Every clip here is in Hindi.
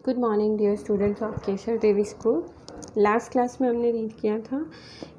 Good morning dear students of Keshav Devi school. Last class में हमने रीड किया था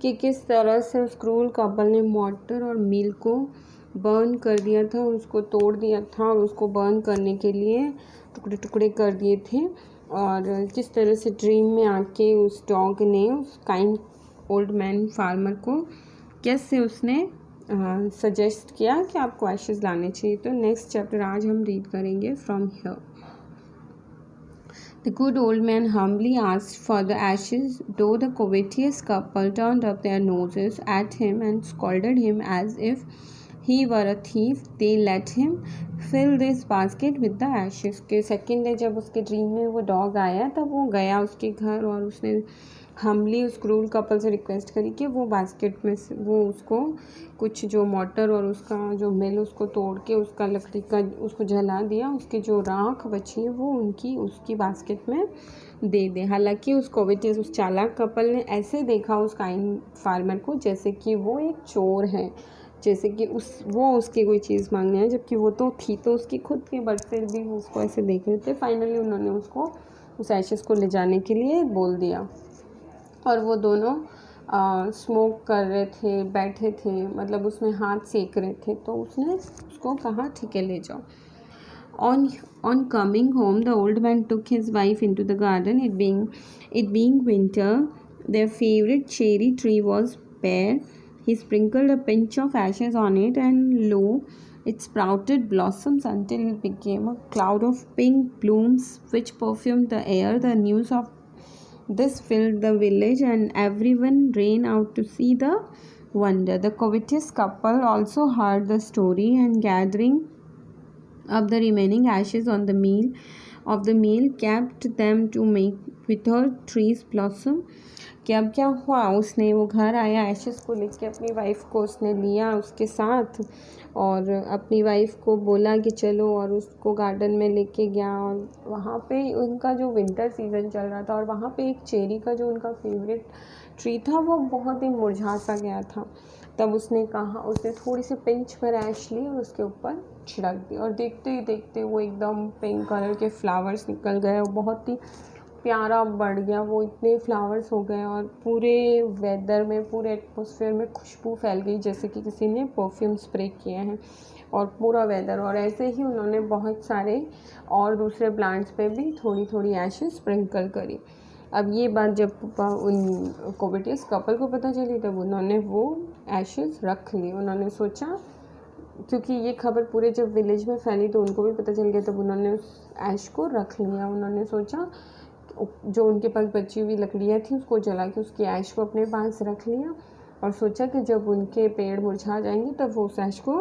कि किस तरह से उस क्रूर कपल ने मॉर्टर और मील को बर्न कर दिया था, उसको तोड़ दिया था और उसको बर्न करने के लिए टुकड़े टुकड़े कर दिए थे। और किस तरह से ड्रीम में आके उस डॉग ने उस काइंड ओल्ड मैन फार्मर को कैसे उसने सजेस्ट किया कि आपको एशेज़ लाने चाहिए। तो नेक्स्ट चैप्टर आज हम रीड करेंगे from here. The good old man humbly asked for the ashes, though the covetous couple turned up their noses at him and scolded him as if he were a thief. They let him fill this basket with the ashes. के सेकेंड डे जब उसके ड्रीम में वो डॉग आया तब वो गया उसके घर और उसने हम्बली उस क्रूर कपल से रिक्वेस्ट करी कि वो बास्केट में से वो उसको कुछ जो मोटर और उसका जो मिल उसको तोड़ के उसका लकड़ी का उसको जला दिया, उसकी जो राख बची है वो उसकी बास्केट में दे दे। हालांकि उस कोविटियस उस चालाक कपल ने ऐसे देखा उस काइंड फार्मर को जैसे कि वो एक चोर है, जैसे कि वो उसकी कोई चीज़ मांगने है, जबकि वो तो थी तो उसकी खुद की, बट फिर भी वो उसको ऐसे देख रहे थे। फाइनली उन्होंने उसको उस एशेज़ को ले जाने के लिए बोल दिया और वो दोनों स्मोक कर रहे थे, बैठे थे, मतलब उसमें हाथ सेक रहे थे। तो उसने उसको कहा ठीक है ले जाओ। On coming home, the old man took his wife into the garden. It being winter, their favorite cherry tree was bare. He sprinkled a pinch of ashes on it, and lo, it sprouted blossoms until it became a cloud of pink blooms which perfumed the air. The news of this filled the village, and everyone ran out to see the wonder. The covetous couple also heard the story, and gathering up the remaining ashes on the meal kept them to make with her trees blossom. कि अब क्या हुआ, उसने वो घर आया, एशेस को लेके अपनी वाइफ को उसने लिया उसके साथ और अपनी वाइफ को बोला कि चलो, और उसको गार्डन में लेके गया। और वहाँ पे उनका जो विंटर सीज़न चल रहा था और वहाँ पे एक चेरी का जो उनका फेवरेट ट्री था वो बहुत ही मुरझा सा गया था। तब उसने थोड़ी सी पिंच पर ऐश ली और उसके ऊपर छिड़क दी और देखते ही देखते वो एकदम पिंक कलर के फ्लावर्स निकल गए और बहुत ही प्यारा बढ़ गया। वो इतने फ्लावर्स हो गए और पूरे वेदर में, पूरे एटमॉस्फेयर में खुशबू फैल गई जैसे कि किसी ने परफ्यूम स्प्रे किए हैं और पूरा वेदर। और ऐसे ही उन्होंने बहुत सारे और दूसरे प्लांट्स पे भी थोड़ी थोड़ी ऐशेस स्प्रिंकल करी। अब ये बात जब उन कोविटियस कपल को पता चली तब उन्होंने वो ऐशेस रख ली। उन्होंने सोचा, क्योंकि ये खबर पूरे जब विलेज में फैली तो उनको भी पता चल गया, तब उन्होंने उस ऐश को रख लिया। उन्होंने सोचा जो उनके पास बची हुई लकड़ियाँ थी उसको जला के उसकी ऐश को अपने पास रख लिया और सोचा कि जब उनके पेड़ मुरझा जाएंगे तब वो उस ऐश को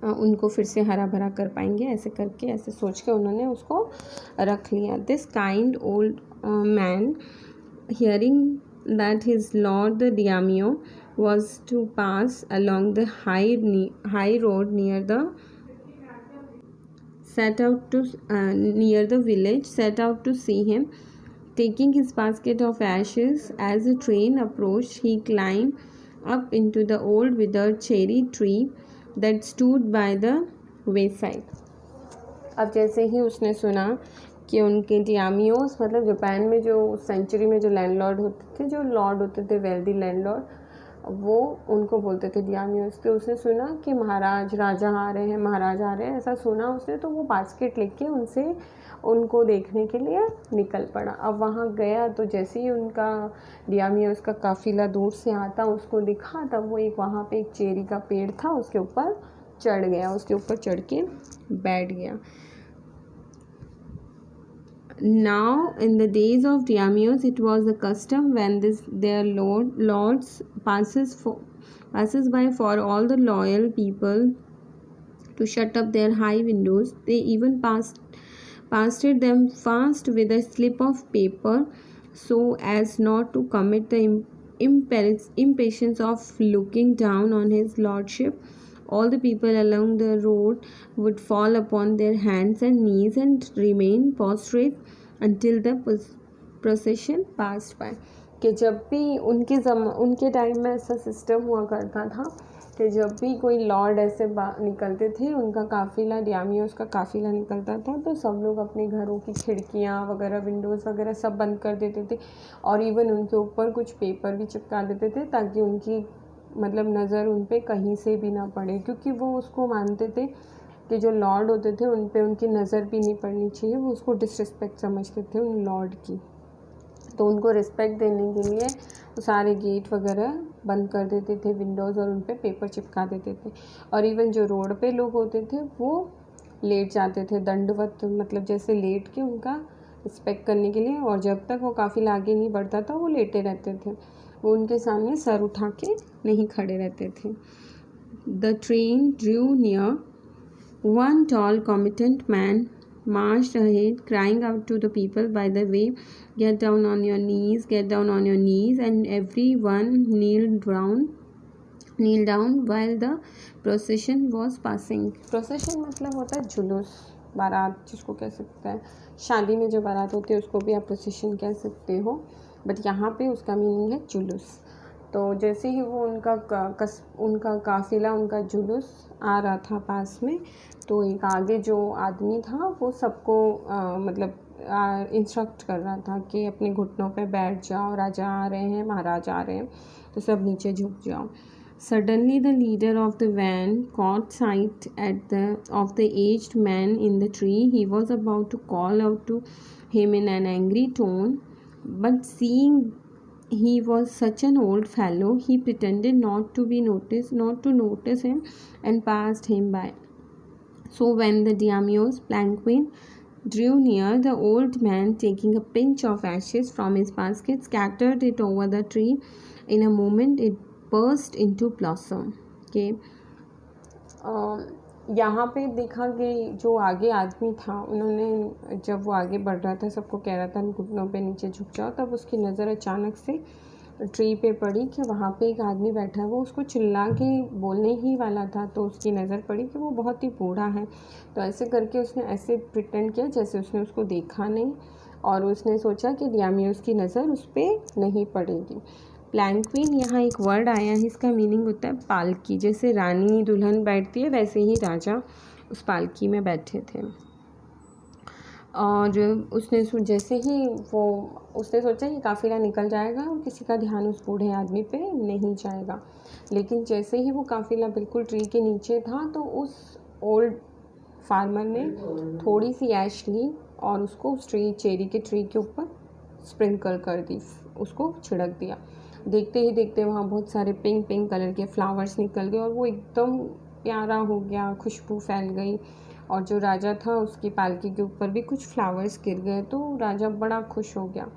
उनको फिर से हरा भरा कर पाएंगे। ऐसे करके, ऐसे सोच के उन्होंने उसको रख लिया। This kind old man hearing that his lord the Diamio was to pass along the high road near the village, set out to see him. Taking his basket of ashes, as the train approached, he climbed up into the old withered cherry tree that stood by the wayside. अब जैसे ही उसने सुना कि उनके डियामियोस, मतलब जापान में जो सेंचुरी में जो लैंडलॉर्ड होते थे, जो लॉर्ड होते थे, वेल्दी लैंडलॉर्ड, वो उनको बोलते थे डियामियोस। तो उसने सुना कि राजा आ रहे हैं, ऐसा सुना उसने। तो वो बास्केट लेके उनको देखने के लिए निकल पड़ा। अब वहाँ गया तो जैसे ही उनका डियामियोस का काफ़िला दूर से आता उसको दिखा, तब वो वहाँ पे एक चेरी का पेड़ था, उसके ऊपर चढ़ गया, उसके ऊपर चढ़ के बैठ गया। Now in the days of Diamios, it was the custom when their lords passes by for all the loyal people to shut up their high windows. They even pasted them fast with a slip of paper so as not to commit the impatience of looking down on his lordship. All the people along the road would fall upon their hands and knees and remain prostrate until the procession passed by. कि जब भी उनके टाइम में ऐसा सिस्टम हुआ करता था कि जब भी कोई लॉर्ड ऐसे निकलते थे, उनका काफ़िला, डियामियोस का काफ़िला निकलता था, तो सब लोग अपने घरों की खिड़कियाँ वगैरह, विंडोज़ वगैरह सब बंद कर देते थे और इवन उनके ऊपर कुछ पेपर भी चिपका देते थे ताकि उनकी मतलब नज़र उन पर कहीं से भी ना पड़े, क्योंकि वो उसको मानते थे कि जो लॉर्ड होते थे उन पे उनकी नज़र भी नहीं पड़नी चाहिए। वो उसको डिसरिस्पेक्ट समझते थे उन लॉर्ड की। तो उनको रिस्पेक्ट देने के लिए वो सारे गेट वगैरह बंद कर देते थे, विंडोज़, और उन पे पेपर चिपका देते थे। और इवन जो रोड पे लोग होते थे वो लेट जाते थे दंडवत, मतलब जैसे लेट के उनका रिस्पेक्ट करने के लिए, और जब तक वो काफ़िला आगे नहीं बढ़ता था वो लेटे रहते थे, वो उनके सामने सर उठा के नहीं खड़े रहते थे। The train Drew near, one tall, competent man marched ahead, crying out to the people, by the way, get down on your knees, get down on your knees, and everyone kneel down while the procession was passing. Procession मतलब होता है जुलूस, बारात जिसको कह सकते हैं, शादी में जो बारात होती है उसको भी आप प्रोसेशन कह सकते हो, बट यहाँ पे उसका मीनिंग है जुलूस। तो जैसे ही वो उनका काफ़िला, उनका जुलूस आ रहा था पास में, तो एक आगे जो आदमी था वो सबको मतलब इंस्ट्रक्ट कर रहा था कि अपने घुटनों पे बैठ जाओ, राजा आ रहे हैं, महाराज आ रहे हैं, तो सब नीचे झुक जाओ। Suddenly the leader of the van caught sight of the aged man in the tree. He was about to call out to him in an angry tone, but seeing he was such an old fellow, he pretended not to notice him, and passed him by. So when the daimyo's palanquin drew near, the old man, taking a pinch of ashes from his basket, scattered it over the tree. In a moment it burst into blossom. Okay. यहाँ पे देखा कि जो आगे आदमी था, उन्होंने जब वो आगे बढ़ रहा था, सबको कह रहा था घुटनों पे नीचे झुक जाओ, तब उसकी नज़र अचानक से ट्री पे पड़ी कि वहाँ पे एक आदमी बैठा है। वो उसको चिल्ला के बोलने ही वाला था, तो उसकी नज़र पड़ी कि वो बहुत ही बूढ़ा है। तो ऐसे करके उसने ऐसे प्रिटेंड किया जैसे उसने उसको देखा नहीं, और उसने सोचा कि डियामियोस की नज़र उस पर नहीं पड़ेगी। प्लैंक्विन, यहाँ एक वर्ड आया है, इसका मीनिंग होता है पालकी। जैसे रानी दुल्हन बैठती है वैसे ही राजा उस पालकी में बैठे थे। और जैसे ही उसने सोचा कि काफ़िला निकल जाएगा और किसी का ध्यान उस बूढ़े आदमी पे नहीं जाएगा, लेकिन जैसे ही वो काफ़िला बिल्कुल ट्री के नीचे था, तो उस ओल्ड फार्मर ने थोड़ी सी ऐश ली और उसको उस चेरी के ट्री के ऊपर स्प्रिंकल कर दी, उसको छिड़क दिया। देखते ही देखते वहाँ बहुत सारे पिंक पिंक कलर के फ्लावर्स निकल गए और वो एकदम प्यारा हो गया, खुशबू फैल गई, और जो राजा था उसकी पालकी के ऊपर भी कुछ फ्लावर्स गिर गए, तो राजा बड़ा खुश हो गया।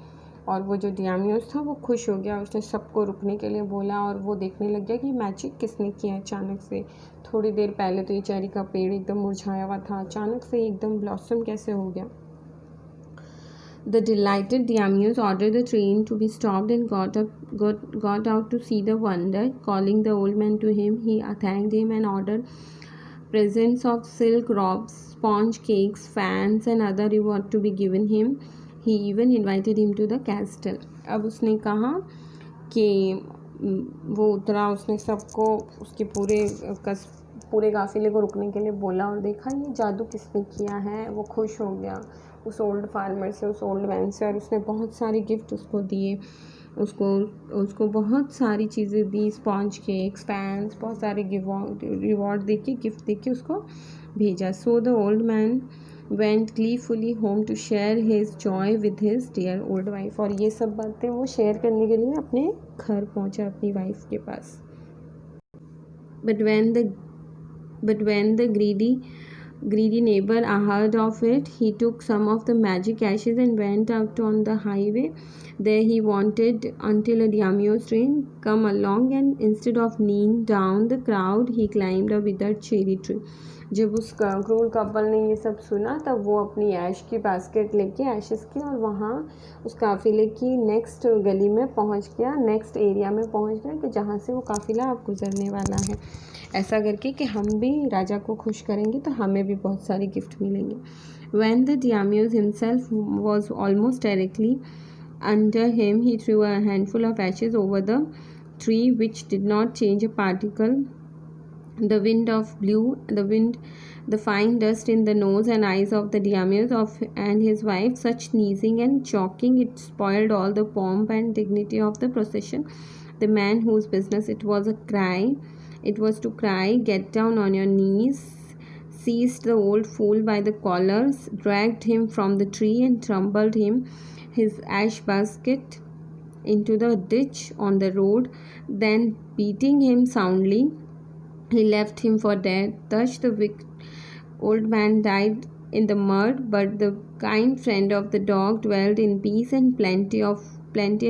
और वो जो डियामियोस था वो खुश हो गया, उसने सबको रुकने के लिए बोला, और वो देखने लग गया कि मैजिक किसने किया। अचानक से थोड़ी देर पहले तो ये चेरी का पेड़ एकदम मुरझाया हुआ था, अचानक से एकदम ब्लॉसम कैसे हो गया। The delighted Diamius ordered the train to be stopped and got out to see the wonder. Calling the old man to him, he thanked him and ordered presents of silk robes, sponge cakes, fans and other reward to be given him. He even invited him to the castle. अब उसने कहा कि वो उतरा, उसने सबको उसके पूरे काफिले को रुकने के लिए बोला, और देखा ये जादू किसने किया है। वो खुश हो गया उस ओल्ड फार्मर से, उस ओल्ड मैन से, और उसने बहुत सारे गिफ्ट उसको दिए, उसको बहुत सारी चीज़ें दी, स्पॉन्ज केक्स, फैंस, बहुत सारे रिवॉर्ड दे के, गिफ्ट दे के उसको भेजा। So the old man went gleefully home to share his joy with his dear old wife. और ये सब बातें वो शेयर करने के लिए अपने घर पहुंचा, अपनी वाइफ के पास। But when the greedy neighbor heard of it, he took some of the magic ashes and went out on the highway. There he waited until a daimyo's train come along, and instead of kneeling down the crowd, he climbed a withered cherry tree. जब उस क्रूर कपल ने ये सब सुना, तब वो अपनी ऐश की बास्केट लेके, ऐशेस की, और वहाँ उस काफ़िले की नेक्स्ट गली में पहुँच गया, नेक्स्ट एरिया में पहुँच गया कि जहाँ से वो काफ़िला अब गुजरने वाला है, ऐसा करके कि हम भी राजा को खुश करेंगे तो हमें भी बहुत सारे गिफ्ट मिलेंगे। When the daimyo himself was almost directly under him, he threw a handful of ashes over the tree, which did not change a particle The the fine dust in the nose and eyes of the Diamir and his wife, such sneezing and choking, it spoiled all the pomp and dignity of the procession. The man whose business it was to cry, "Get down on your knees," seized the old fool by the collars, dragged him from the tree, and tumbled him, his ash basket, into the ditch on the road. Then, beating him soundly, he left him for dead. Thus the old man died in the mud, but the kind friend of the dog dwelled in peace and plenty,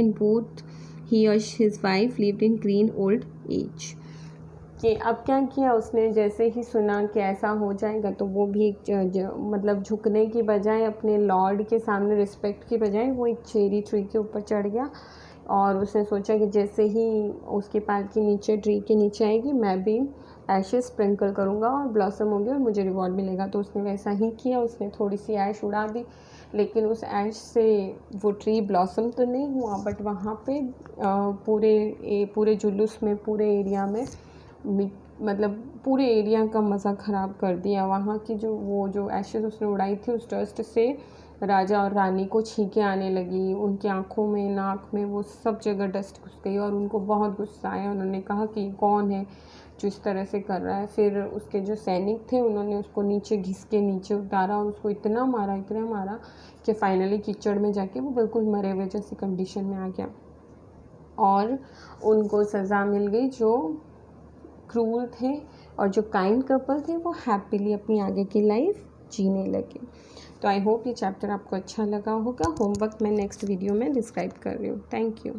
and both he or his wife lived in green old age. कि अब क्या किया उसने, जैसे ही सुना कि ऐसा हो जाएगा तो वो भी मतलब झुकने की बजाय, अपने लॉर्ड के सामने रिस्पेक्ट की बजाय, वो एक चेरी ट्री के ऊपर चढ़ गया और उसने सोचा कि जैसे ही उसके पैर के नीचे, ट्री के नीचे आएगी, मैं भी ऐशेस स्प्रिंकल करूँगा और ब्लॉसम होगी और मुझे रिवॉर्ड मिलेगा। तो उसने वैसा ही किया, उसने थोड़ी सी ऐश उड़ा दी, लेकिन उस ऐश से वो ट्री ब्लॉसम तो नहीं हुआ, बट वहाँ पे पूरे जुलूस में, पूरे एरिया में, मतलब पूरे एरिया का मज़ा ख़राब कर दिया। वहाँ की जो ऐशेस उसने उड़ाई थी, उस डस्ट से राजा और रानी को छींकें आने लगी, उनकी आँखों में, नाक में, वो सब जगह डस्ट घुस गई और उनको बहुत गुस्सा आया। उन्होंने कहा कि कौन है जो इस तरह से कर रहा है। फिर उसके जो सैनिक थे, उन्होंने उसको नीचे घिस के नीचे उतारा और उसको इतना मारा कि फाइनली कीचड़ में जाके वो बिल्कुल मरे हुए जैसी कंडीशन में आ गया और उनको सज़ा मिल गई। जो क्रूल थे और जो काइंड कपल थे, वो हैप्पीली अपनी आगे की लाइफ जीने लगे। तो आई होप ये चैप्टर आपको अच्छा लगा होगा। होमवर्क मैं नेक्स्ट वीडियो में डिस्क्राइब कर रही हूँ। Thank you.